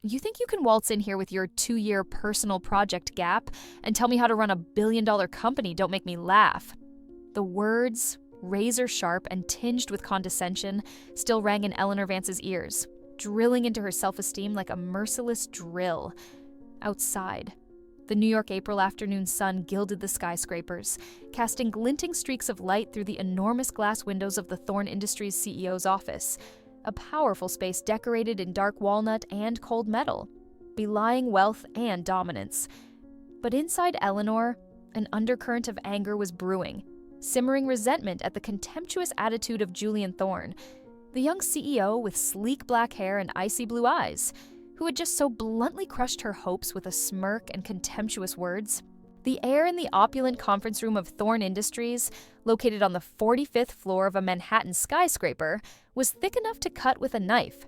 You think you can waltz in here with your 2-year personal project gap and tell me how to run a billion-dollar company? Don't make me laugh. The words, razor sharp and tinged with condescension, still rang in Eleanor Vance's ears, drilling into her self-esteem like a merciless drill. Outside, the New York April afternoon sun gilded the skyscrapers, casting glinting streaks of light through the enormous glass windows of the Thorn Industries CEO's office, a powerful space decorated in dark walnut and cold metal, belying wealth and dominance. But inside Eleanor, an undercurrent of anger was brewing, simmering resentment at the contemptuous attitude of Julian Thorn, the young CEO with sleek black hair and icy blue eyes, who had just so bluntly crushed her hopes with a smirk and contemptuous words. The air in the opulent conference room of Thorn Industries, located on the 45th floor of a Manhattan skyscraper, was thick enough to cut with a knife.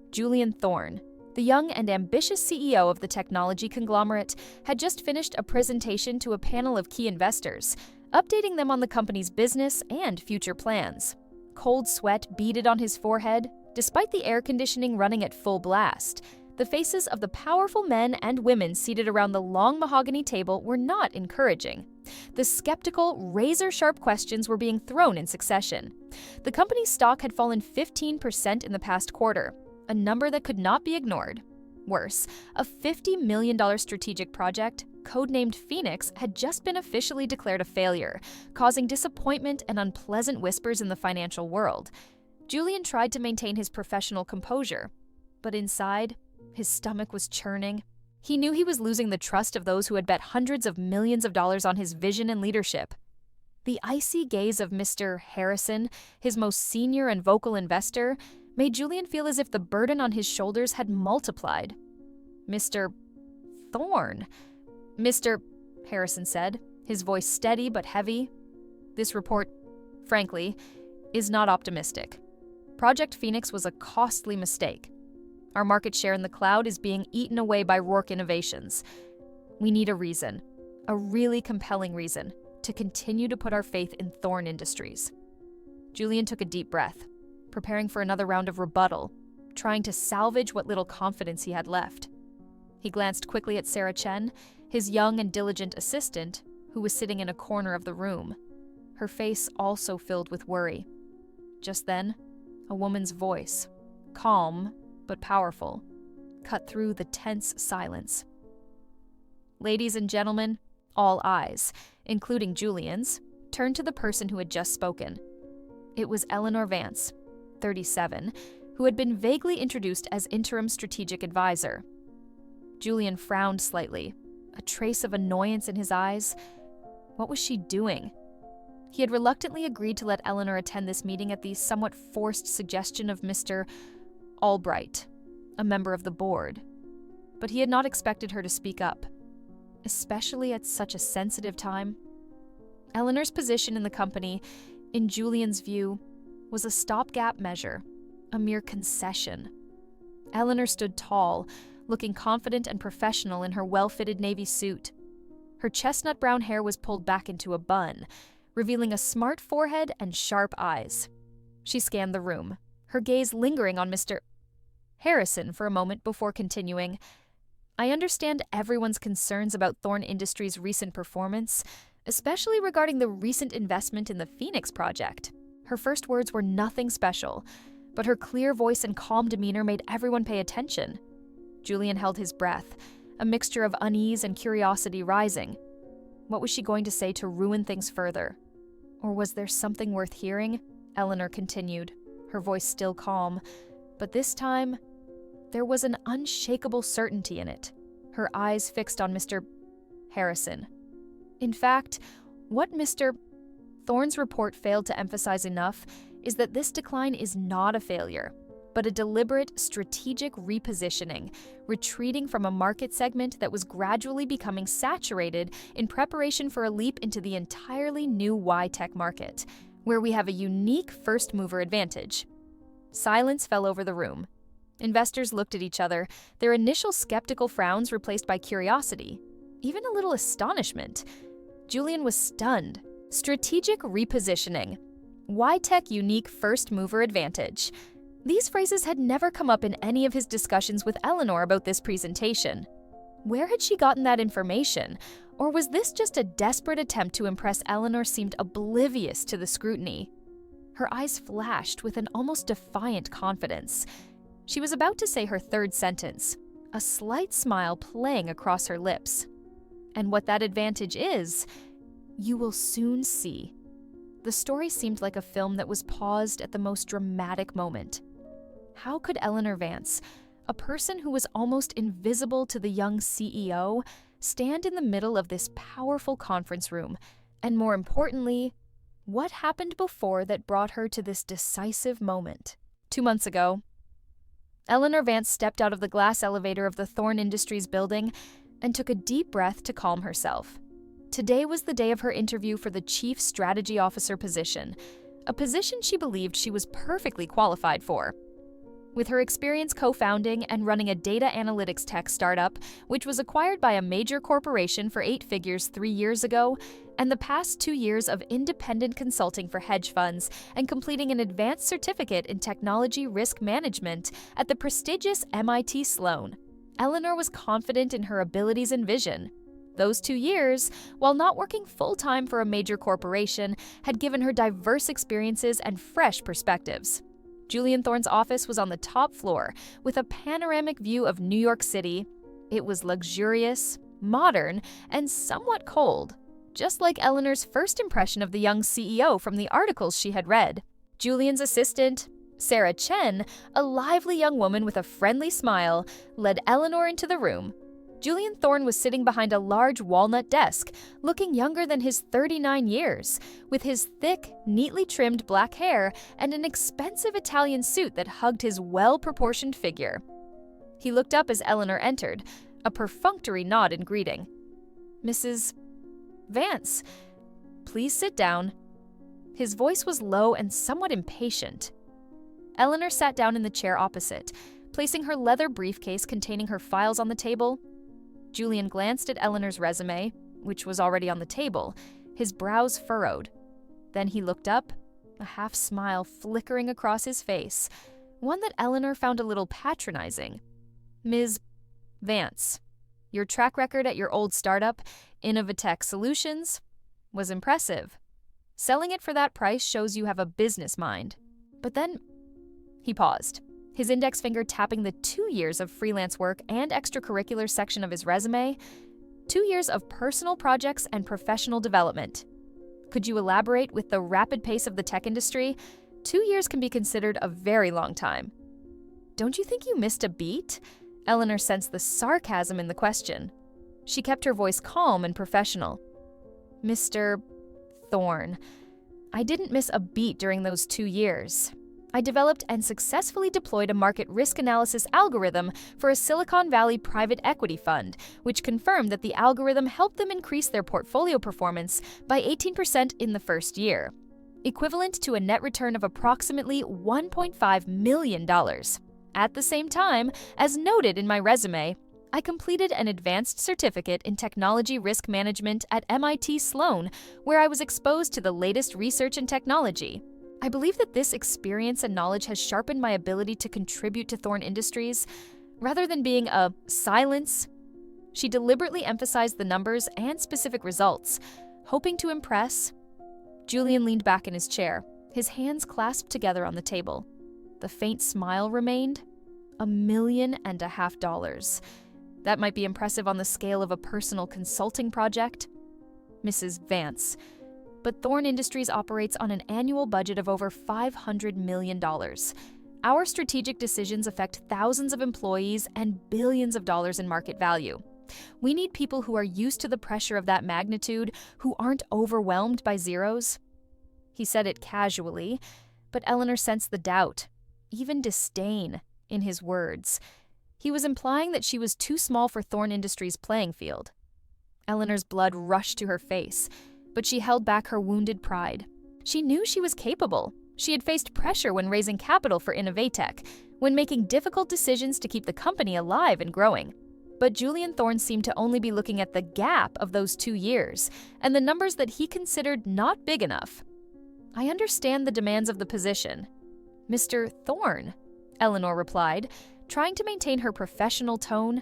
Julian Thorn, the young and ambitious CEO of the technology conglomerate, had just finished a presentation to a panel of key investors, updating them on the company's business and future plans. Cold sweat beaded on his forehead, despite the air conditioning running at full blast. The faces of the powerful men and women seated around the long mahogany table were not encouraging. The skeptical, razor-sharp questions were being thrown in succession. The company's stock had fallen 15% in the past quarter, a number that could not be ignored. Worse, a $50 million strategic project, codenamed Phoenix, had just been officially declared a failure, causing disappointment and unpleasant whispers in the financial world. Julian tried to maintain his professional composure, but inside, his stomach was churning. He knew he was losing the trust of those who had bet hundreds of millions of dollars on his vision and leadership. The icy gaze of Mr. Harrison, his most senior and vocal investor, made Julian feel as if the burden on his shoulders had multiplied. "Mr. Thorn," Mr. Harrison said, his voice steady but heavy. "This report, frankly, is not optimistic. Project Phoenix was a costly mistake. Our market share in the cloud is being eaten away by Rourke Innovations. We need a reason, a really compelling reason, to continue to put our faith in Thorn Industries." Julian took a deep breath, preparing for another round of rebuttal, trying to salvage what little confidence he had left. He glanced quickly at Sarah Chen, his young and diligent assistant, who was sitting in a corner of the room, her face also filled with worry. Just then, a woman's voice, calm but powerful, cut through the tense silence. Ladies and gentlemen, all eyes, including Julian's, turned to the person who had just spoken. It was Eleanor Vance, 37, who had been vaguely introduced as interim strategic advisor. Julian frowned slightly, a trace of annoyance in his eyes. What was she doing? He had reluctantly agreed to let Eleanor attend this meeting at the somewhat forced suggestion of Mr. Albright, a member of the board. But he had not expected her to speak up, especially at such a sensitive time. Eleanor's position in the company, in Julian's view, was a stopgap measure, a mere concession. Eleanor stood tall, looking confident and professional in her well-fitted navy suit. Her chestnut brown hair was pulled back into a bun, revealing a smart forehead and sharp eyes. She scanned the room, her gaze lingering on Mr. Harrison for a moment before continuing. "I understand everyone's concerns about Thorn Industries' recent performance, especially regarding the recent investment in the Phoenix project." Her first words were nothing special, but her clear voice and calm demeanor made everyone pay attention. Julian held his breath, a mixture of unease and curiosity rising. What was she going to say to ruin things further? Or was there something worth hearing? Eleanor continued, her voice still calm, but this time, there was an unshakable certainty in it, her eyes fixed on Mr. Harrison. In fact, what Mr. Thorn's report failed to emphasize enough is that this decline is not a failure, but a deliberate, strategic repositioning, retreating from a market segment that was gradually becoming saturated in preparation for a leap into the entirely new Y-Tech market, where we have a unique first-mover advantage. Silence fell over the room. Investors looked at each other, their initial skeptical frowns replaced by curiosity, even a little astonishment. Julian was stunned. Strategic repositioning. Y-Tech unique first-mover advantage. These phrases had never come up in any of his discussions with Eleanor about this presentation. Where had she gotten that information? Or was this just a desperate attempt to impress Eleanor seemed oblivious to the scrutiny? Her eyes flashed with an almost defiant confidence. She was about to say her third sentence, a slight smile playing across her lips. And what that advantage is, you will soon see. The story seemed like a film that was paused at the most dramatic moment. How could Eleanor Vance, a person who was almost invisible to the young CEO, stand in the middle of this powerful conference room? And more importantly, what happened before that brought her to this decisive moment? 2 months ago, Eleanor Vance stepped out of the glass elevator of the Thorne Industries building and took a deep breath to calm herself. Today was the day of her interview for the Chief Strategy Officer position, a position she believed she was perfectly qualified for. With her experience co-founding and running a data analytics tech startup, which was acquired by a major corporation for 8 figures 3 years ago, and the past 2 years of independent consulting for hedge funds and completing an advanced certificate in technology risk management at the prestigious MIT Sloan, Eleanor was confident in her abilities and vision. Those 2 years, while not working full-time for a major corporation, had given her diverse experiences and fresh perspectives. Julian Thorne's office was on the top floor, with a panoramic view of New York City. It was luxurious, modern, and somewhat cold, just like Eleanor's first impression of the young CEO from the articles she had read. Julian's assistant, Sarah Chen, a lively young woman with a friendly smile, led Eleanor into the room. Julian Thorne was sitting behind a large walnut desk, looking younger than his 39 years, with his thick, neatly trimmed black hair and an expensive Italian suit that hugged his well-proportioned figure. He looked up as Eleanor entered, a perfunctory nod in greeting. "Mrs. Vance, please sit down." His voice was low and somewhat impatient. Eleanor sat down in the chair opposite, placing her leather briefcase containing her files on the table. Julian glanced at Eleanor's resume, which was already on the table, his brows furrowed. Then he looked up, a half-smile flickering across his face, one that Eleanor found a little patronizing. "Ms. Vance, your track record at your old startup, Innovatech Solutions, was impressive. Selling it for that price shows you have a business mind. But then..." He paused, his index finger tapping the 2 years of freelance work and extracurricular section of his resume, 2 years of personal projects and professional development. Could you elaborate? With the rapid pace of the tech industry, 2 years can be considered a very long time. "Don't you think you missed a beat?" Eleanor sensed the sarcasm in the question. She kept her voice calm and professional. "Mr. Thorne, I didn't miss a beat during those 2 years. I developed and successfully deployed a market risk analysis algorithm for a Silicon Valley private equity fund, which confirmed that the algorithm helped them increase their portfolio performance by 18% in the first year, equivalent to a net return of approximately $1.5 million. At the same time, as noted in my resume, I completed an advanced certificate in technology risk management at MIT Sloan, where I was exposed to the latest research and technology. I believe that this experience and knowledge has sharpened my ability to contribute to Thorne Industries, rather than being a silence." She deliberately emphasized the numbers and specific results, hoping to impress. Julian leaned back in his chair, his hands clasped together on the table. The faint smile remained. $1.5 million. That might be impressive on the scale of a personal consulting project. "Mrs. Vance, but Thorne Industries operates on an annual budget of over $500 million. Our strategic decisions affect thousands of employees and billions of dollars in market value. We need people who are used to the pressure of that magnitude, who aren't overwhelmed by zeros." He said it casually, but Eleanor sensed the doubt, even disdain, in his words. He was implying that she was too small for Thorne Industries' playing field. Eleanor's blood rushed to her face, but she held back her wounded pride. She knew she was capable. She had faced pressure when raising capital for Innovatech, when making difficult decisions to keep the company alive and growing. But Julian Thorne seemed to only be looking at the gap of those 2 years, and the numbers that he considered not big enough. "I understand the demands of the position. Mr. Thorne, Eleanor replied, trying to maintain her professional tone.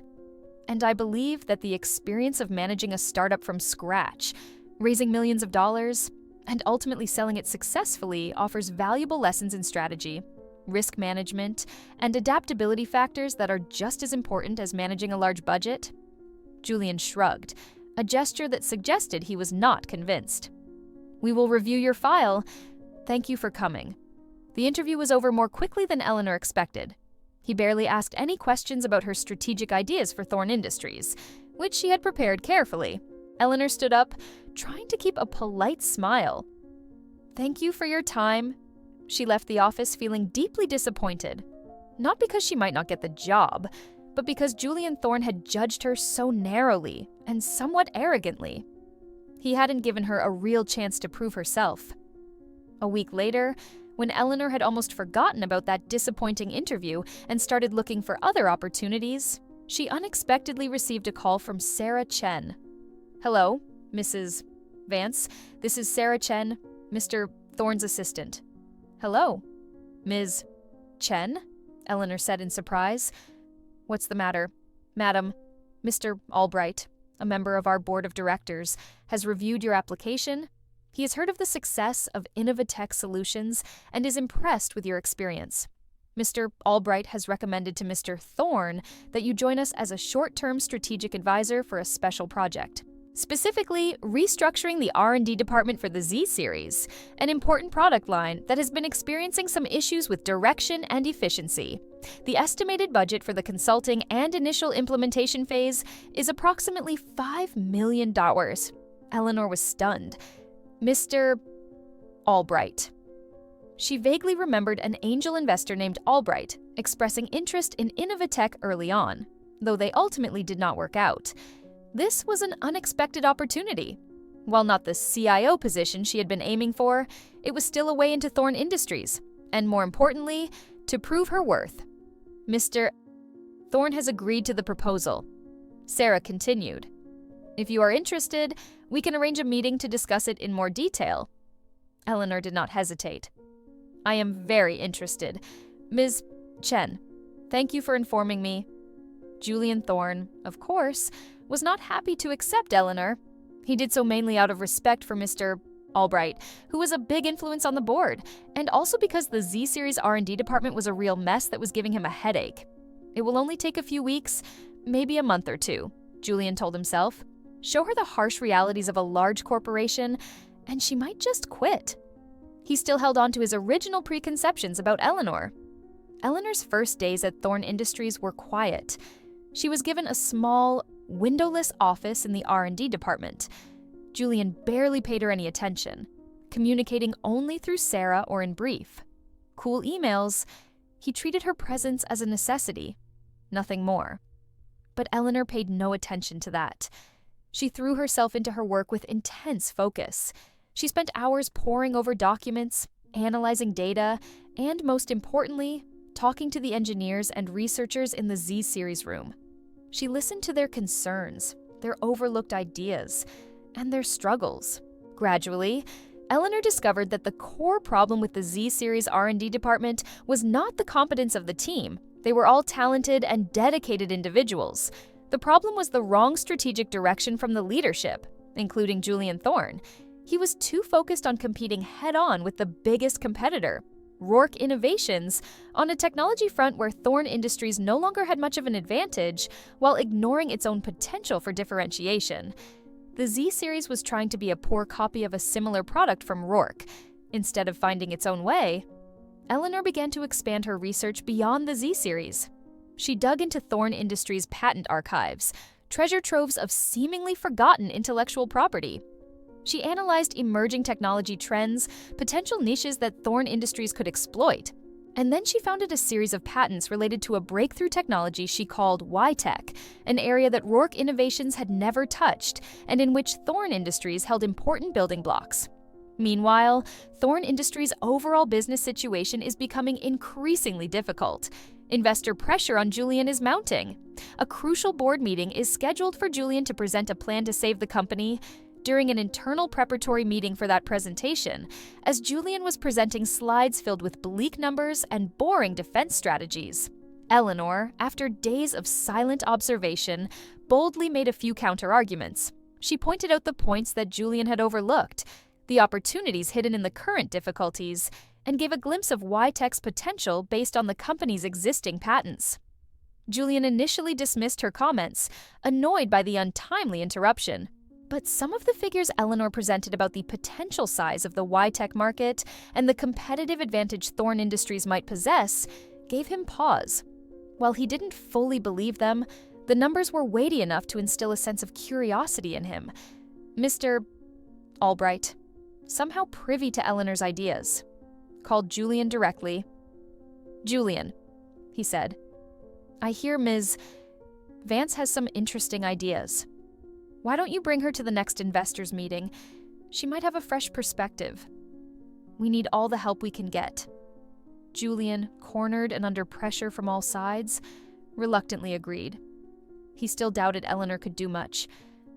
And I believe that the experience of managing a startup from scratch, raising millions of dollars, and ultimately selling it successfully offers valuable lessons in strategy, risk management, and adaptability factors that are just as important as managing a large budget. Julian shrugged, a gesture that suggested he was not convinced. We will review your file. Thank you for coming. The interview was over more quickly than Eleanor expected. He barely asked any questions about her strategic ideas for Thorn Industries, which she had prepared carefully. Eleanor stood up, trying to keep a polite smile. Thank you for your time. She left the office feeling deeply disappointed. Not because she might not get the job, but because Julian Thorn had judged her so narrowly and somewhat arrogantly. He hadn't given her a real chance to prove herself. A week later, when Eleanor had almost forgotten about that disappointing interview and started looking for other opportunities, she unexpectedly received a call from Sarah Chen. Hello, Mrs. Vance. This is Sarah Chen, Mr. Thorn's assistant. Hello, Ms. Chen? Eleanor said in surprise. What's the matter? Madam, Mr. Albright, a member of our board of directors, has reviewed your application. He has heard of the success of Innovatech Solutions and is impressed with your experience. Mr. Albright has recommended to Mr. Thorn that you join us as a short-term strategic advisor for a special project. Specifically, restructuring the R&D department for the Z-Series, an important product line that has been experiencing some issues with direction and efficiency. The estimated budget for the consulting and initial implementation phase is approximately $5 million. Eleanor was stunned. Mr. Albright. She vaguely remembered an angel investor named Albright expressing interest in Innovatech early on, though they ultimately did not work out. This was an unexpected opportunity. While not the CIO position she had been aiming for, it was still a way into Thorn Industries, and more importantly, to prove her worth. Mr. Thorn has agreed to the proposal. Sarah continued. If you are interested, we can arrange a meeting to discuss it in more detail. Eleanor did not hesitate. I am very interested. Ms. Chen, thank you for informing me. Julian Thorn, of course, was not happy to accept Eleanor. He did so mainly out of respect for Mr. Albright, who was a big influence on the board, and also because the Z-Series R&D department was a real mess that was giving him a headache. It will only take a few weeks, maybe a month or two, Julian told himself. Show her the harsh realities of a large corporation, and she might just quit. He still held on to his original preconceptions about Eleanor. Eleanor's first days at Thorn Industries were quiet. She was given a small, windowless office in the R&D department. Julian barely paid her any attention, communicating only through Sarah or in brief. Cool emails. He treated her presence as a necessity, nothing more. But Eleanor paid no attention to that. She threw herself into her work with intense focus. She spent hours poring over documents, analyzing data, and most importantly, talking to the engineers and researchers in the Z-Series room. She listened to their concerns, their overlooked ideas, and their struggles. Gradually, Eleanor discovered that the core problem with the Z-Series R&D department was not the competence of the team. They were all talented and dedicated individuals. The problem was the wrong strategic direction from the leadership, including Julian Thorn. He was too focused on competing head-on with the biggest competitor, Rourke Innovations, on a technology front where Thorn Industries no longer had much of an advantage, while ignoring its own potential for differentiation. The Z-Series was trying to be a poor copy of a similar product from Rourke. Instead of finding its own way, Eleanor began to expand her research beyond the Z-Series. She dug into Thorn Industries' patent archives, treasure troves of seemingly forgotten intellectual property. She analyzed emerging technology trends, potential niches that Thorn Industries could exploit, and then she founded a series of patents related to a breakthrough technology she called Y-Tech, an area that Rourke Innovations had never touched, and in which Thorn Industries held important building blocks. Meanwhile, Thorn Industries' overall business situation is becoming increasingly difficult. Investor pressure on Julian is mounting. A crucial board meeting is scheduled for Julian to present a plan to save the company. during an internal preparatory meeting for that presentation, as Julian was presenting slides filled with bleak numbers and boring defense strategies. Eleanor, after days of silent observation, boldly made a few counter-arguments. She pointed out the points that Julian had overlooked, the opportunities hidden in the current difficulties, and gave a glimpse of Y-Tech's potential based on the company's existing patents. Julian initially dismissed her comments, annoyed by the untimely interruption. But some of the figures Eleanor presented about the potential size of the Y-Tech market and the competitive advantage Thorne Industries might possess gave him pause. While he didn't fully believe them, the numbers were weighty enough to instill a sense of curiosity in him. Mr. Albright, somehow privy to Eleanor's ideas, called Julian directly. "Julian," he said, "I hear Ms. Vance has some interesting ideas. Why don't you bring her to the next investors meeting? She might have a fresh perspective. We need all the help we can get." Julian, cornered and under pressure from all sides, reluctantly agreed. He still doubted Eleanor could do much,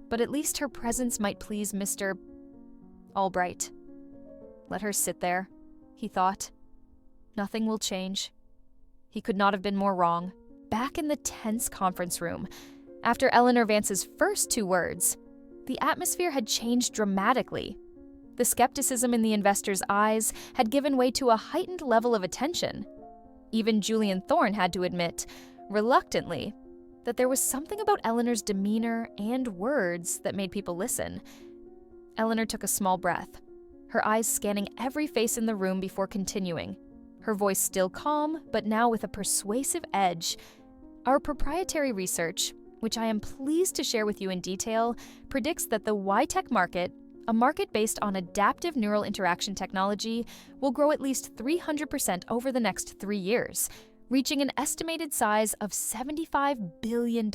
but at least her presence might please Mr. Albright. Let her sit there, he thought. Nothing will change. He could not have been more wrong. Back in the tense conference room, after Eleanor Vance's first 2 words, the atmosphere had changed dramatically. The skepticism in the investors' eyes had given way to a heightened level of attention. Even Julian Thorne had to admit, reluctantly, that there was something about Eleanor's demeanor and words that made people listen. Eleanor took a small breath, her eyes scanning every face in the room before continuing, her voice still calm, but now with a persuasive edge. "Our proprietary research, which I am pleased to share with you in detail, predicts that the Y-Tech market, a market based on adaptive neural interaction technology, will grow at least 300% over the next 3 years, reaching an estimated size of $75 billion.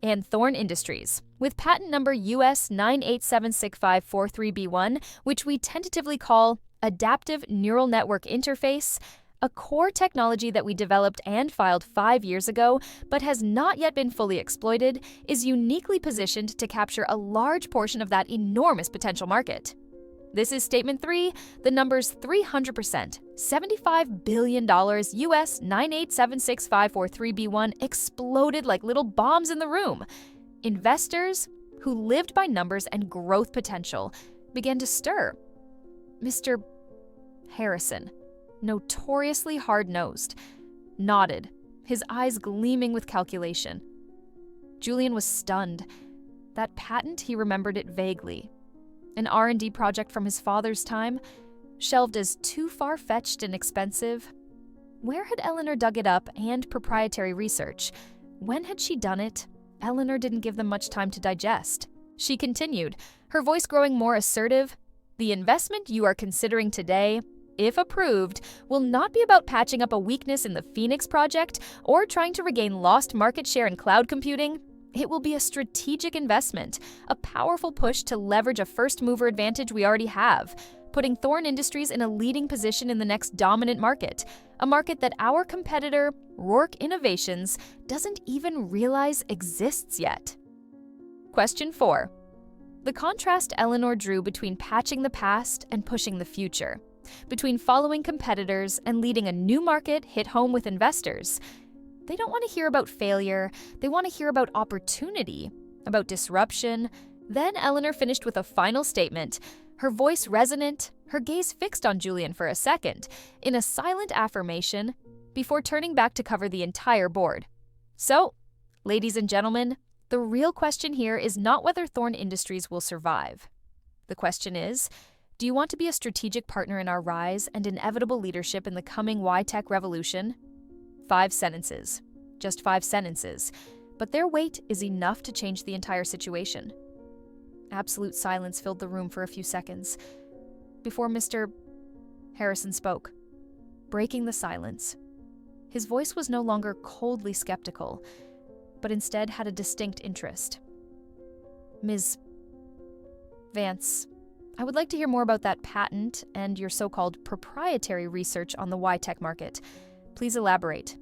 And Thorne Industries, with patent number US 9876543B1, which we tentatively call Adaptive Neural Network Interface, a core technology that we developed and filed 5 years ago, but has not yet been fully exploited, is uniquely positioned to capture a large portion of that enormous potential market." This is Statement 3, the numbers 300%, $75 billion US 9876543B1 exploded like little bombs in the room. Investors, who lived by numbers and growth potential, began to stir. Mr. Harrison, notoriously hard-nosed, nodded, his eyes gleaming with calculation. Julian was stunned. That patent, he remembered it vaguely. An R&D project from his father's time, shelved as too far-fetched and expensive. Where had Eleanor dug it up and proprietary research? When had she done it? Eleanor didn't give them much time to digest. She continued, her voice growing more assertive. "The investment you are considering today, if approved, will not be about patching up a weakness in the Phoenix project or trying to regain lost market share in cloud computing. It will be a strategic investment, a powerful push to leverage a first-mover advantage we already have, putting Thorne Industries in a leading position in the next dominant market, a market that our competitor, Rourke Innovations, doesn't even realize exists yet." Question 4. The contrast Eleanor drew between patching the past and pushing the future, between following competitors and leading a new market hit home with investors. They don't want to hear about failure, they want to hear about opportunity, about disruption. Then Eleanor finished with a final statement, her voice resonant, her gaze fixed on Julian for a second, in a silent affirmation, before turning back to cover the entire board. "So, ladies and gentlemen, the real question here is not whether Thorne Industries will survive. The question is, do you want to be a strategic partner in our rise and inevitable leadership in the coming Y-Tech revolution?" 5 sentences. Just 5 sentences. But their weight is enough to change the entire situation. Absolute silence filled the room for a few seconds, before Mr. Harrison spoke, breaking the silence. His voice was no longer coldly skeptical, but instead had a distinct interest. "Ms. Vance, I would like to hear more about that patent and your so-called proprietary research on the Y-Tech market. Please elaborate."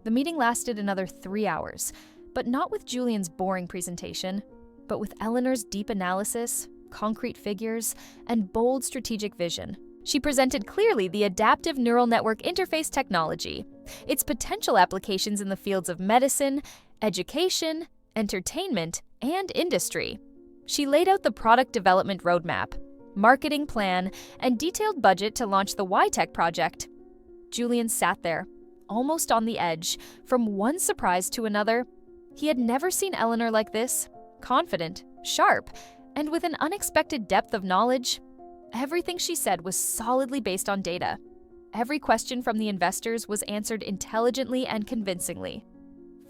The meeting lasted another 3 hours, but not with Julian's boring presentation, but with Eleanor's deep analysis, concrete figures, and bold strategic vision. She presented clearly the adaptive neural network interface technology, its potential applications in the fields of medicine, education, entertainment, and industry. She laid out the product development roadmap, marketing plan, and detailed budget to launch the Y-Tech project. Julian sat there, almost on the edge, from one surprise to another. He had never seen Eleanor like this, confident, sharp, and with an unexpected depth of knowledge. Everything she said was solidly based on data. Every question from the investors was answered intelligently and convincingly.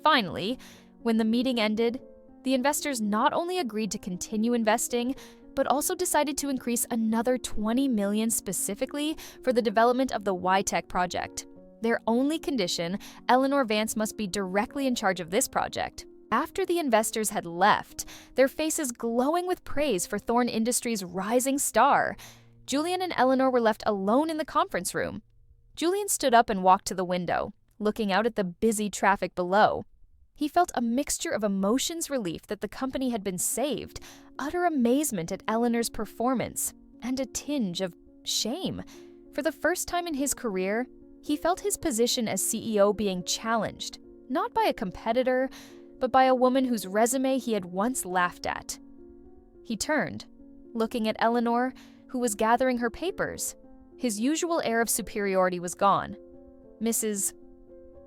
Finally, when the meeting ended, the investors not only agreed to continue investing, but also decided to increase another $20 million specifically for the development of the Y-Tech project. Their only condition, Eleanor Vance must be directly in charge of this project. After the investors had left, their faces glowing with praise for Thorne Industries' rising star, Julian and Eleanor were left alone in the conference room. Julian stood up and walked to the window, looking out at the busy traffic below. He felt a mixture of emotions, relief that the company had been saved, utter amazement at Eleanor's performance, and a tinge of shame. For the first time in his career, he felt his position as CEO being challenged, not by a competitor, but by a woman whose resume he had once laughed at. He turned, looking at Eleanor, who was gathering her papers. His usual air of superiority was gone. "Mrs.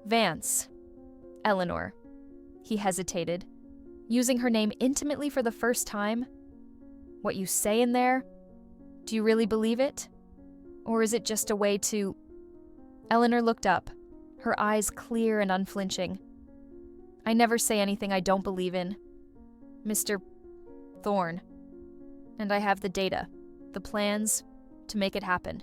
Vance. Eleanor." He hesitated, using her name intimately for the first time. "What you say in there, do you really believe it? Or is it just a way to—" Eleanor looked up, her eyes clear and unflinching. "I never say anything I don't believe in, Mr. Thorne. And I have the data, the plans, to make it happen."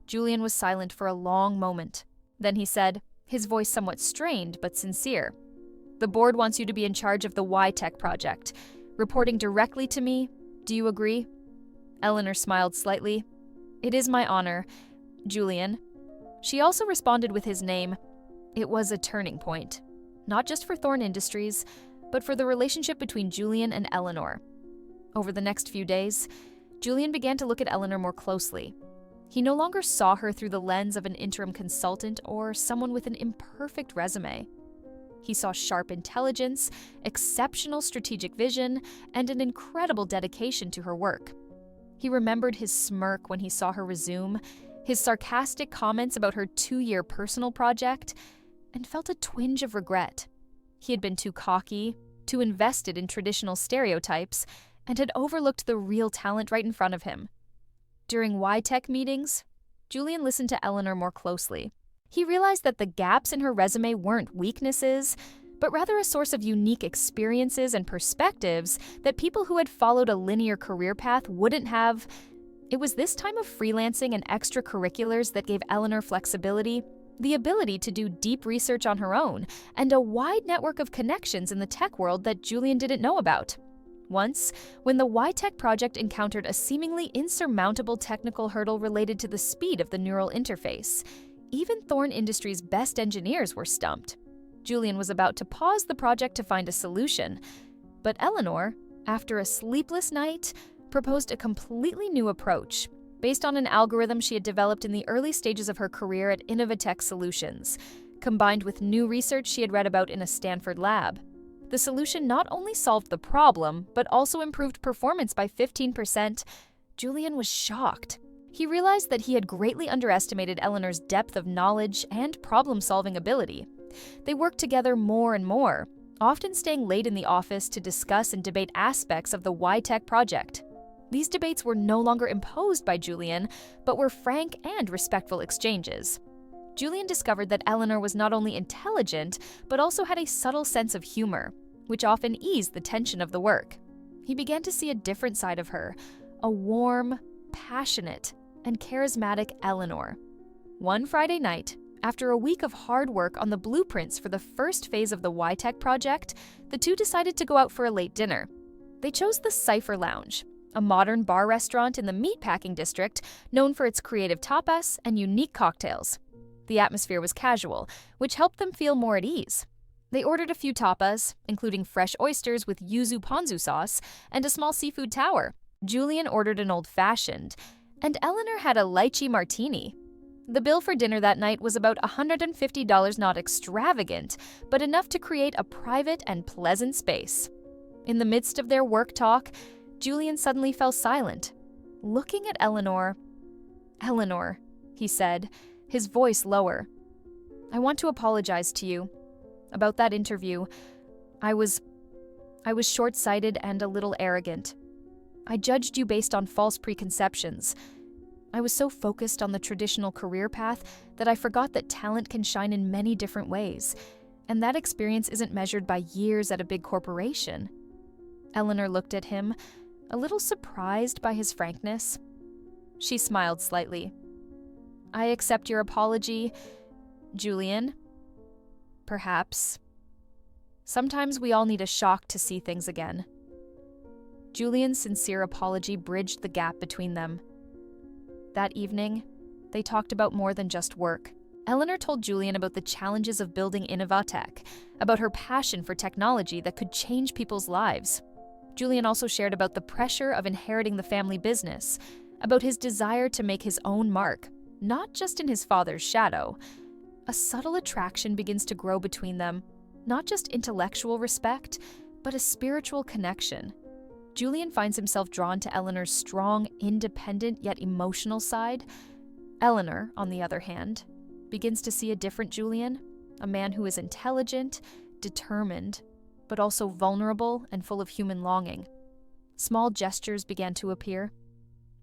Julian was silent for a long moment. Then he said, his voice somewhat strained but sincere, "The board wants you to be in charge of the Y-Tech project, reporting directly to me. Do you agree?" Eleanor smiled slightly. "It is my honor, Julian." She also responded with his name. It was a turning point, not just for Thorne Industries, but for the relationship between Julian and Eleanor. Over the next few days, Julian began to look at Eleanor more closely. He no longer saw her through the lens of an interim consultant or someone with an imperfect resume. He saw sharp intelligence, exceptional strategic vision, and an incredible dedication to her work. He remembered his smirk when he saw her resume, his sarcastic comments about her 2-year personal project, and felt a twinge of regret. He had been too cocky, too invested in traditional stereotypes, and had overlooked the real talent right in front of him. During Y-Tech meetings, Julian listened to Eleanor more closely. He realized that the gaps in her resume weren't weaknesses, but rather a source of unique experiences and perspectives that people who had followed a linear career path wouldn't have. It was this time of freelancing and extracurriculars that gave Eleanor flexibility, the ability to do deep research on her own, and a wide network of connections in the tech world that Julian didn't know about. Once, when the Y-Tech project encountered a seemingly insurmountable technical hurdle related to the speed of the neural interface, even Thorne Industries' best engineers were stumped. Julian was about to pause the project to find a solution, but Eleanor, after a sleepless night, proposed a completely new approach, based on an algorithm she had developed in the early stages of her career at Innovatech Solutions, combined with new research she had read about in a Stanford lab. The solution not only solved the problem, but also improved performance by 15%. Julian was shocked. He realized that he had greatly underestimated Eleanor's depth of knowledge and problem-solving ability. They worked together more and more, often staying late in the office to discuss and debate aspects of the Y-Tech project. These debates were no longer imposed by Julian, but were frank and respectful exchanges. Julian discovered that Eleanor was not only intelligent, but also had a subtle sense of humor, which often eased the tension of the work. He began to see a different side of her, a warm, passionate, and charismatic Eleanor. One Friday night, after a week of hard work on the blueprints for the first phase of the Y-Tech project, the two decided to go out for a late dinner. They chose the Cypher Lounge, a modern bar restaurant in the meatpacking district known for its creative tapas and unique cocktails. The atmosphere was casual, which helped them feel more at ease. They ordered a few tapas, including fresh oysters with yuzu ponzu sauce and a small seafood tower. Julian ordered an old-fashioned, and Eleanor had a lychee martini. The bill for dinner that night was about $150, not extravagant, but enough to create a private and pleasant space. In the midst of their work talk, Julian suddenly fell silent, looking at Eleanor. "Eleanor," he said, his voice lower, "I want to apologize to you. About that interview, I was short-sighted and a little arrogant. I judged you based on false preconceptions. I was so focused on the traditional career path that I forgot that talent can shine in many different ways, and that experience isn't measured by years at a big corporation." Eleanor looked at him, a little surprised by his frankness. She smiled slightly. "I accept your apology, Julian. Perhaps. Sometimes we all need a shock to see things again." Julian's sincere apology bridged the gap between them. That evening, they talked about more than just work. Eleanor told Julian about the challenges of building Innovatech, about her passion for technology that could change people's lives. Julian also shared about the pressure of inheriting the family business, about his desire to make his own mark, not just in his father's shadow. A subtle attraction begins to grow between them, not just intellectual respect, but a spiritual connection. Julian finds himself drawn to Eleanor's strong, independent yet emotional side. Eleanor, on the other hand, begins to see a different Julian, a man who is intelligent, determined, but also vulnerable and full of human longing. Small gestures began to appear.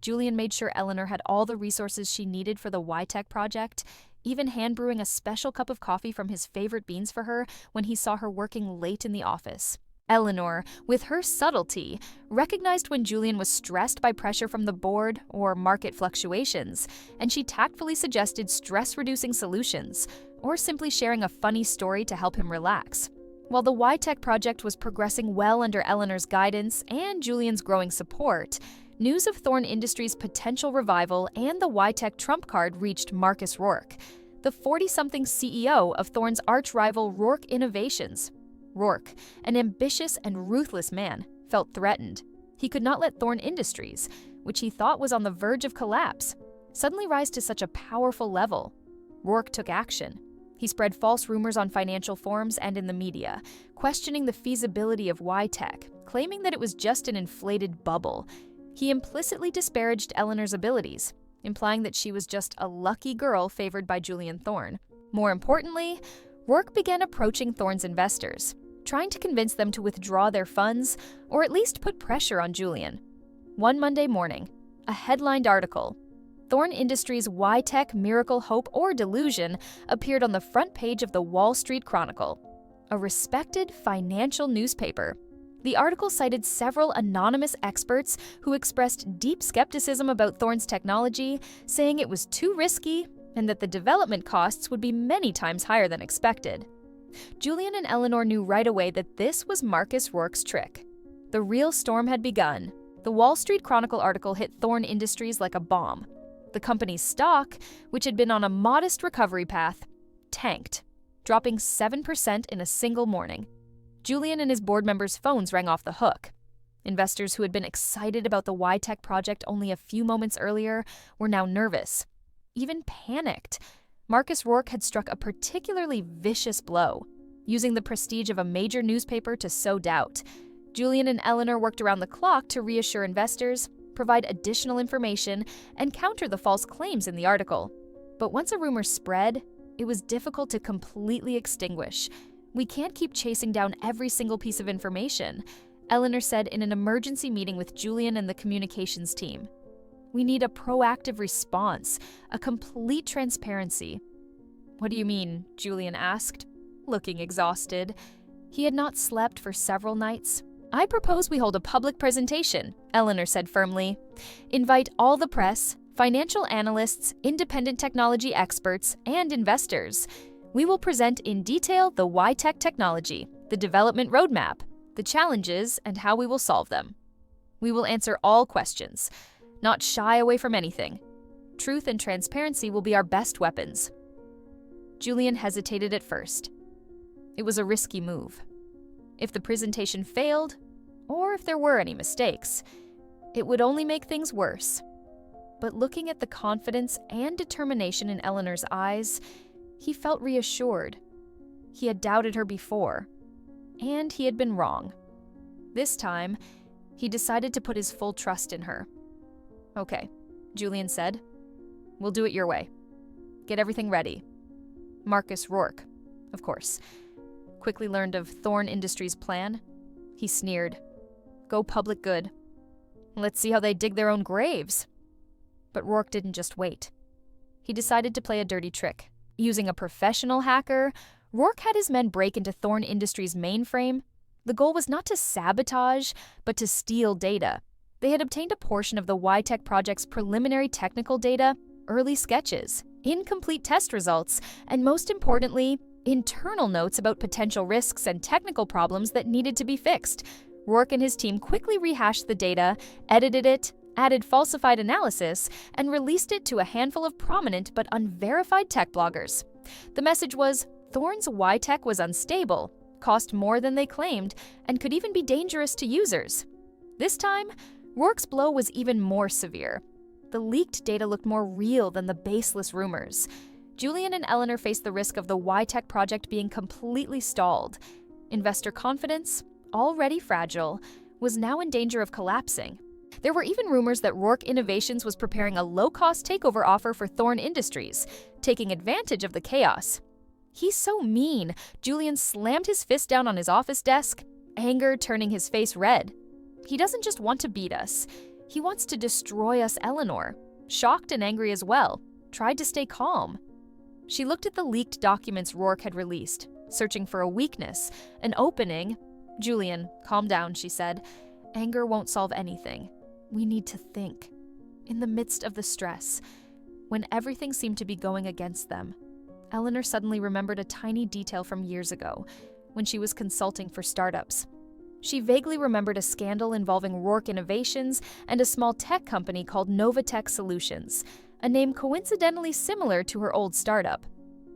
Julian made sure Eleanor had all the resources she needed for the YTech project, even hand-brewing a special cup of coffee from his favorite beans for her when he saw her working late in the office. Eleanor, with her subtlety, recognized when Julian was stressed by pressure from the board or market fluctuations, and she tactfully suggested stress-reducing solutions, or simply sharing a funny story to help him relax. While the YTech project was progressing well under Eleanor's guidance and Julian's growing support, news of Thorne Industries' potential revival and the YTech trump card reached Marcus Rourke, the 40-something CEO of Thorne's arch-rival Rourke Innovations. Rourke, an ambitious and ruthless man, felt threatened. He could not let Thorne Industries, which he thought was on the verge of collapse, suddenly rise to such a powerful level. Rourke took action. He spread false rumors on financial forums and in the media, questioning the feasibility of YTech, claiming that it was just an inflated bubble. He implicitly disparaged Eleanor's abilities, implying that she was just a lucky girl favored by Julian Thorne. More importantly, Rourke began approaching Thorne's investors, trying to convince them to withdraw their funds or at least put pressure on Julian. One Monday morning, a headlined article, "Thorne Industries' YTech Miracle, Hope, or Delusion," appeared on the front page of the Wall Street Chronicle, a respected financial newspaper. The article cited several anonymous experts who expressed deep skepticism about Thorne's technology, saying it was too risky and that the development costs would be many times higher than expected. Julian and Eleanor knew right away that this was Marcus Rourke's trick. The real storm had begun. The Wall Street Chronicle article hit Thorne Industries like a bomb. The company's stock, which had been on a modest recovery path, tanked, dropping 7% in a single morning. Julian and his board members' phones rang off the hook. Investors who had been excited about the YTech project only a few moments earlier were now nervous, even panicked. Marcus Rourke had struck a particularly vicious blow, using the prestige of a major newspaper to sow doubt. Julian and Eleanor worked around the clock to reassure investors, provide additional information, and counter the false claims in the article. But once a rumor spread, it was difficult to completely extinguish. "We can't keep chasing down every single piece of information," Eleanor said in an emergency meeting with Julian and the communications team. "We need a proactive response, a complete transparency." "What do you mean?" Julian asked, looking exhausted. He had not slept for several nights. "I propose we hold a public presentation," Eleanor said firmly. "Invite all the press, financial analysts, independent technology experts, and investors. We will present in detail the YTech technology, the development roadmap, the challenges, and how we will solve them. We will answer all questions, not shy away from anything. Truth and transparency will be our best weapons." Julian hesitated at first. It was a risky move. If the presentation failed, or if there were any mistakes, It would only make things worse. But looking at the confidence and determination in Eleanor's eyes, he felt reassured. He had doubted her before, and he had been wrong. This time, he decided to put his full trust in her. "Okay," Julian said. "We'll do it your way. Get everything ready." Marcus Rourke, of course, quickly learned of Thorn Industries' plan. He sneered. "Go public good. Let's see how they dig their own graves." But Rourke didn't just wait. He decided to play a dirty trick. Using a professional hacker, Rourke had his men break into Thorn Industries' mainframe. The goal was not to sabotage, but to steal data. They had obtained a portion of the YTech project's preliminary technical data, early sketches, incomplete test results, and most importantly, internal notes about potential risks and technical problems that needed to be fixed. Rourke and his team quickly rehashed the data, edited it, added falsified analysis, and released it to a handful of prominent but unverified tech bloggers. The message was, Thorn's YTech was unstable, cost more than they claimed, and could even be dangerous to users. This time, Rourke's blow was even more severe. The leaked data looked more real than the baseless rumors. Julian and Eleanor faced the risk of the YTech project being completely stalled. Investor confidence, already fragile, was now in danger of collapsing. There were even rumors that Rourke Innovations was preparing a low-cost takeover offer for Thorn Industries, taking advantage of the chaos. "He's so mean," Julian slammed his fist down on his office desk, anger turning his face red. "He doesn't just want to beat us. He wants to destroy us." Eleanor, shocked and angry as well, tried to stay calm. She looked at the leaked documents Rourke had released, searching for a weakness, an opening. "Julian, calm down," she said. "Anger won't solve anything. We need to think." In the midst of the stress, when everything seemed to be going against them, Eleanor suddenly remembered a tiny detail from years ago, when she was consulting for startups. She vaguely remembered a scandal involving Rourke Innovations and a small tech company called Novatech Solutions, a name coincidentally similar to her old startup.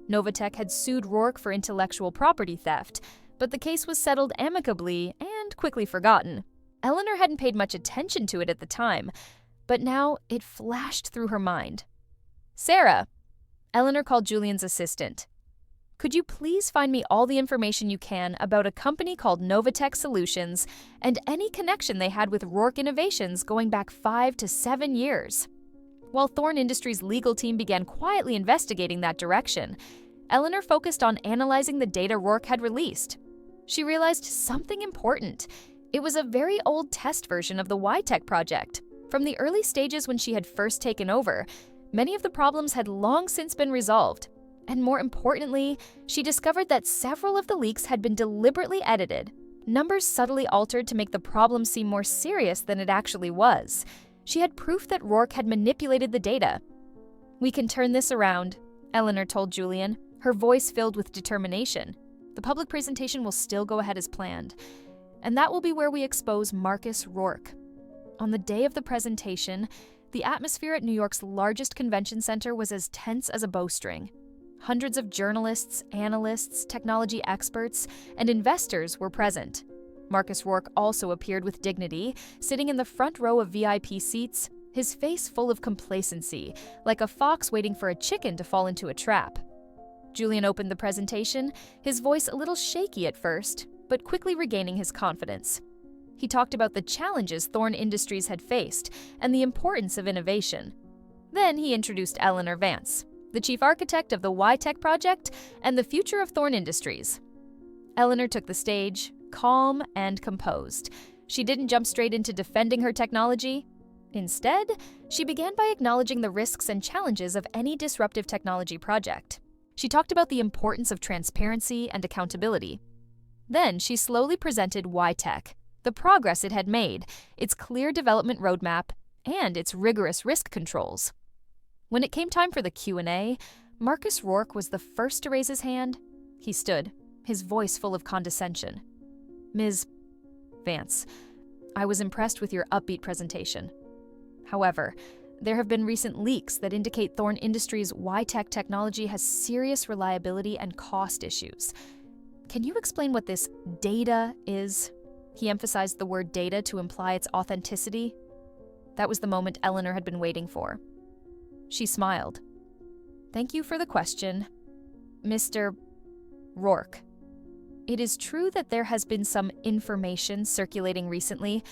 Novatech had sued Rourke for intellectual property theft, but the case was settled amicably and quickly forgotten. Eleanor hadn't paid much attention to it at the time, but now it flashed through her mind. "Sarah," Eleanor called Julian's assistant. "Could you please find me all the information you can about a company called Novatech Solutions and any connection they had with Rourke Innovations going back 5 to 7 years?" While Thorn Industries' legal team began quietly investigating that direction, Eleanor focused on analyzing the data Rourke had released. She realized something important. It was a very old test version of the YTech project. From the early stages when she had first taken over, many of the problems had long since been resolved. And more importantly, she discovered that several of the leaks had been deliberately edited, numbers subtly altered to make the problem seem more serious than it actually was. She had proof that Rourke had manipulated the data. "We can turn this around," Eleanor told Julian, her voice filled with determination. "The public presentation will still go ahead as planned. And that will be where we expose Marcus Rourke." On the day of the presentation, the atmosphere at New York's largest convention center was as tense as a bowstring. Hundreds of journalists, analysts, technology experts, and investors were present. Marcus Rourke also appeared with dignity, sitting in the front row of VIP seats, his face full of complacency, like a fox waiting for a chicken to fall into a trap. Julian opened the presentation, his voice a little shaky at first, but quickly regaining his confidence. He talked about the challenges Thorn Industries had faced and the importance of innovation. Then he introduced Eleanor Vance, the chief architect of the YTech project and the future of Thorn Industries. Eleanor took the stage, calm and composed. She didn't jump straight into defending her technology. Instead, she began by acknowledging the risks and challenges of any disruptive technology project. She talked about the importance of transparency and accountability. Then she slowly presented YTech, the progress it had made, its clear development roadmap, and its rigorous risk controls. When it came time for the Q&A, Marcus Rourke was the first to raise his hand. He stood, his voice full of condescension. "Ms. Vance, I was impressed with your upbeat presentation. However, there have been recent leaks that indicate Thorn Industries' YTech technology has serious reliability and cost issues. Can you explain what this data is?" He emphasized the word data to imply its authenticity. That was the moment Eleanor had been waiting for. She smiled. "Thank you for the question, Mr. Rourke. It is true that there has been some information circulating recently,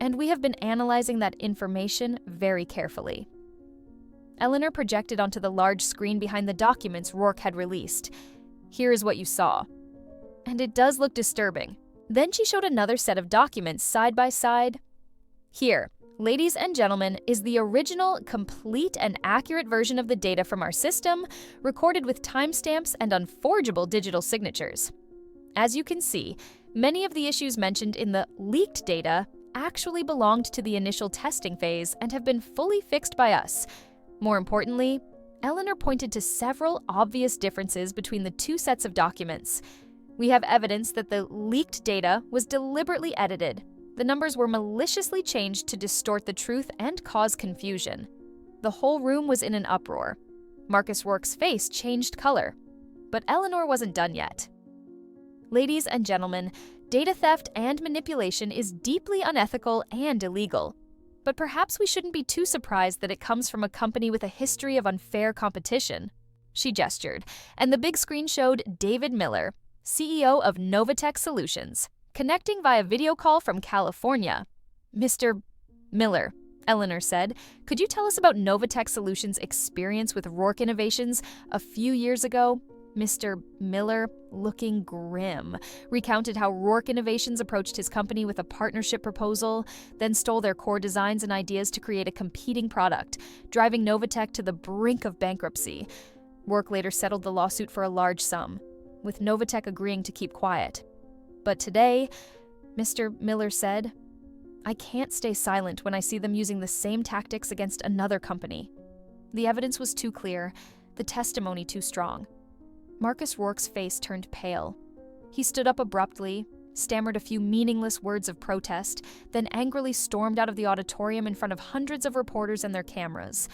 and we have been analyzing that information very carefully." Eleanor projected onto the large screen behind the documents Rourke had released. "Here is what you saw. And it does look disturbing." Then she showed another set of documents side by side. "Here, ladies and gentlemen, is the original, complete, and accurate version of the data from our system, recorded with timestamps and unforgeable digital signatures. As you can see, many of the issues mentioned in the leaked data actually belonged to the initial testing phase and have been fully fixed by us. More importantly, Eleanor pointed to several obvious differences between the two sets of documents. We have evidence that the leaked data was deliberately edited. The numbers were maliciously changed to distort the truth and cause confusion. The whole room was in an uproar. Marcus Rourke's face changed color. But Eleanor wasn't done yet. "Ladies and gentlemen, data theft and manipulation is deeply unethical and illegal. But perhaps we shouldn't be too surprised that it comes from a company with a history of unfair competition." She gestured, and the big screen showed David Miller, CEO of Novatech Solutions, connecting via video call from California. "Mr. Miller," Eleanor said, "could you tell us about Novatech Solutions' experience with Rourke Innovations a few years ago?" Mr. Miller, looking grim, recounted how Rourke Innovations approached his company with a partnership proposal, then stole their core designs and ideas to create a competing product, driving Novatech to the brink of bankruptcy. Rourke later settled the lawsuit for a large sum, with Novatech agreeing to keep quiet. "But today," Mr. Miller said, "I can't stay silent when I see them using the same tactics against another company. The evidence was too clear, the testimony too strong." Marcus Rourke's face turned pale. He stood up abruptly, stammered a few meaningless words of protest, then angrily stormed out of the auditorium in front of hundreds of reporters and their cameras.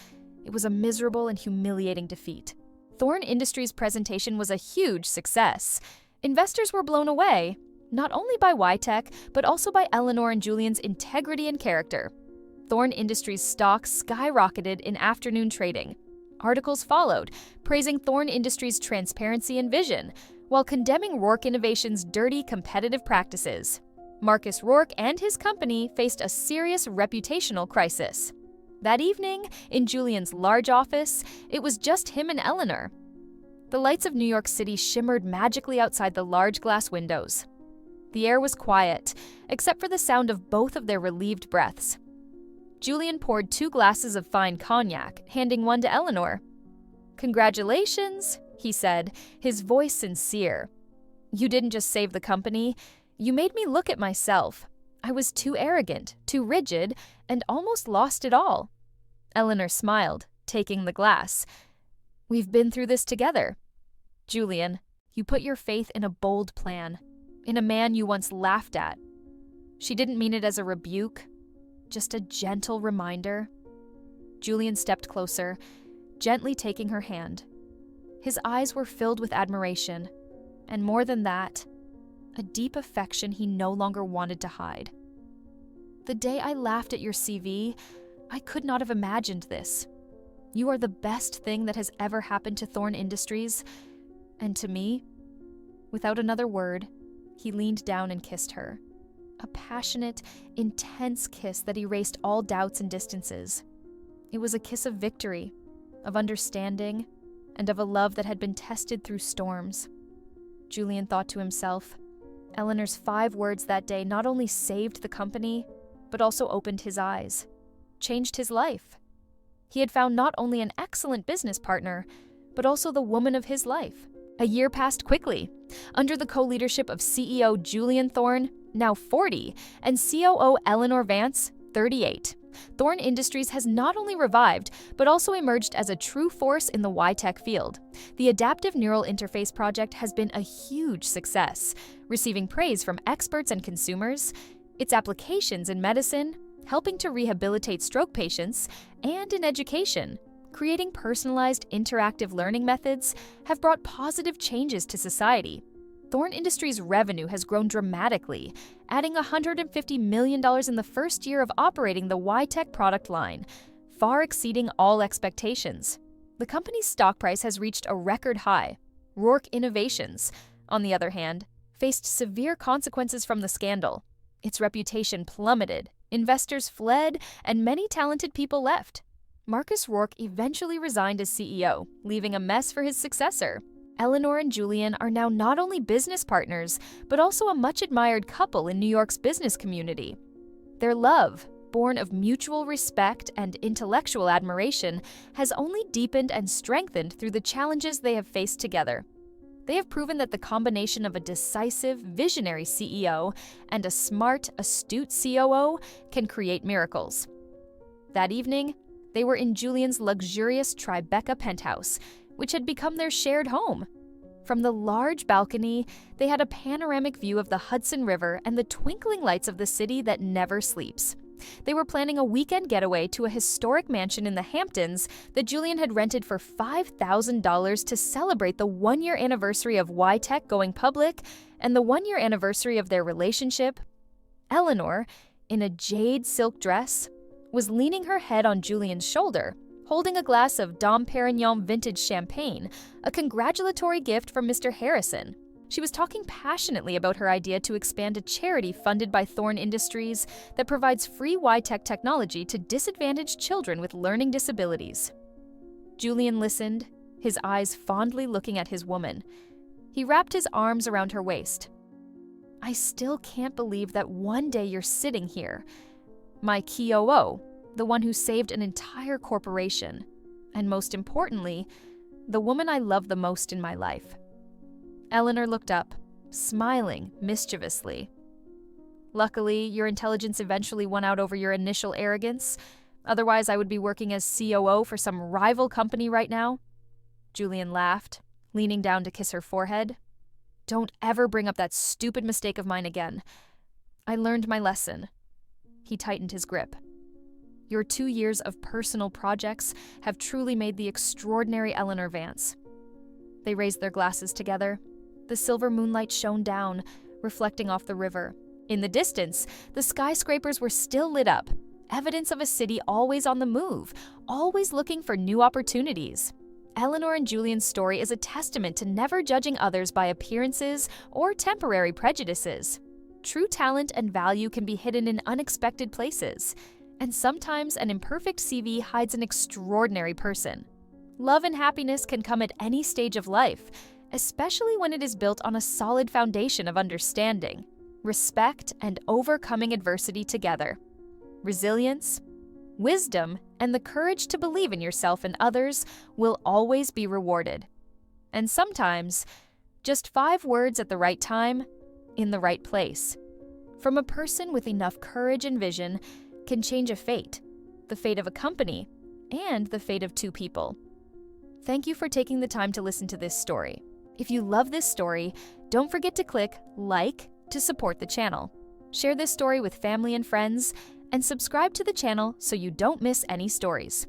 It was a miserable and humiliating defeat. Thorne Industries' presentation was a huge success. Investors were blown away, not only by YTech, but also by Eleanor and Julian's integrity and character. Thorne Industries' stock skyrocketed in afternoon trading. Articles followed, praising Thorne Industries' transparency and vision, while condemning Rourke Innovations' dirty competitive practices. Marcus Rourke and his company faced a serious reputational crisis. That evening, in Julian's large office, it was just him and Eleanor. The lights of New York City shimmered magically outside the large glass windows. The air was quiet, except for the sound of both of their relieved breaths. Julian poured 2 glasses of fine cognac, handing one to Eleanor. "Congratulations," he said, his voice sincere. "You didn't just save the company, you made me look at myself. I was too arrogant, too rigid, and almost lost it all." Eleanor smiled, taking the glass. "We've been through this together. Julian, you put your faith in a bold plan, in a man you once laughed at." She didn't mean it as a rebuke, just a gentle reminder. Julian stepped closer, gently taking her hand. His eyes were filled with admiration, and more than that, a deep affection he no longer wanted to hide. "The day I laughed at your CV, I could not have imagined this. You are the best thing that has ever happened to Thorne Industries, and to me." Without another word, he leaned down and kissed her. A passionate, intense kiss that erased all doubts and distances. It was a kiss of victory, of understanding, and of a love that had been tested through storms. Julian thought to himself, Eleanor's 5 words that day not only saved the company, but also opened his eyes, changed his life. He had found not only an excellent business partner, but also the woman of his life. A year passed quickly. Under the co-leadership of CEO Julian Thorne, now 40, and COO Eleanor Vance, 38, Thorne Industries has not only revived, but also emerged as a true force in the YTech field. The Adaptive Neural Interface project has been a huge success, receiving praise from experts and consumers. Its applications in medicine, helping to rehabilitate stroke patients, and in education, creating personalized interactive learning methods, have brought positive changes to society. Thorne Industries' revenue has grown dramatically, adding $150 million in the first year of operating the Y-Tech product line, far exceeding all expectations. The company's stock price has reached a record high. Rourke Innovations, on the other hand, faced severe consequences from the scandal. Its reputation plummeted, investors fled, and many talented people left. Marcus Rourke eventually resigned as CEO, leaving a mess for his successor. Eleanor and Julian are now not only business partners, but also a much-admired couple in New York's business community. Their love, born of mutual respect and intellectual admiration, has only deepened and strengthened through the challenges they have faced together. They have proven that the combination of a decisive, visionary CEO and a smart, astute COO can create miracles. That evening, they were in Julian's luxurious Tribeca penthouse, which had become their shared home. From the large balcony, they had a panoramic view of the Hudson River and the twinkling lights of the city that never sleeps. They were planning a weekend getaway to a historic mansion in the Hamptons that Julian had rented for $5,000 to celebrate the one-year anniversary of Y-Tech going public and the one-year anniversary of their relationship. Eleanor, in a jade silk dress, was leaning her head on Julian's shoulder, holding a glass of Dom Perignon vintage champagne, a congratulatory gift from Mr. Harrison. She was talking passionately about her idea to expand a charity funded by Thorne Industries that provides free Y-Tech technology to disadvantaged children with learning disabilities. Julian listened, his eyes fondly looking at his woman. He wrapped his arms around her waist. "I still can't believe that one day you're sitting here. My COO, the one who saved an entire corporation, and most importantly, the woman I love the most in my life." Eleanor looked up, smiling mischievously. "Luckily, your intelligence eventually won out over your initial arrogance. Otherwise, I would be working as COO for some rival company right now." Julian laughed, leaning down to kiss her forehead. "Don't ever bring up that stupid mistake of mine again. I learned my lesson." He tightened his grip. "Your 2 years of personal projects have truly made the extraordinary Eleanor Vance." They raised their glasses together. The silver moonlight shone down, reflecting off the river. In the distance, the skyscrapers were still lit up, evidence of a city always on the move, always looking for new opportunities. Eleanor and Julian's story is a testament to never judging others by appearances or temporary prejudices. True talent and value can be hidden in unexpected places, and sometimes an imperfect CV hides an extraordinary person. Love and happiness can come at any stage of life, especially when it is built on a solid foundation of understanding, respect, and overcoming adversity together. Resilience, wisdom, and the courage to believe in yourself and others will always be rewarded. And sometimes, just 5 words at the right time, in the right place, from a person with enough courage and vision, can change a fate, the fate of a company, and the fate of 2 people. Thank you for taking the time to listen to this story. If you love this story, don't forget to click like to support the channel. Share this story with family and friends, and subscribe to the channel so you don't miss any stories.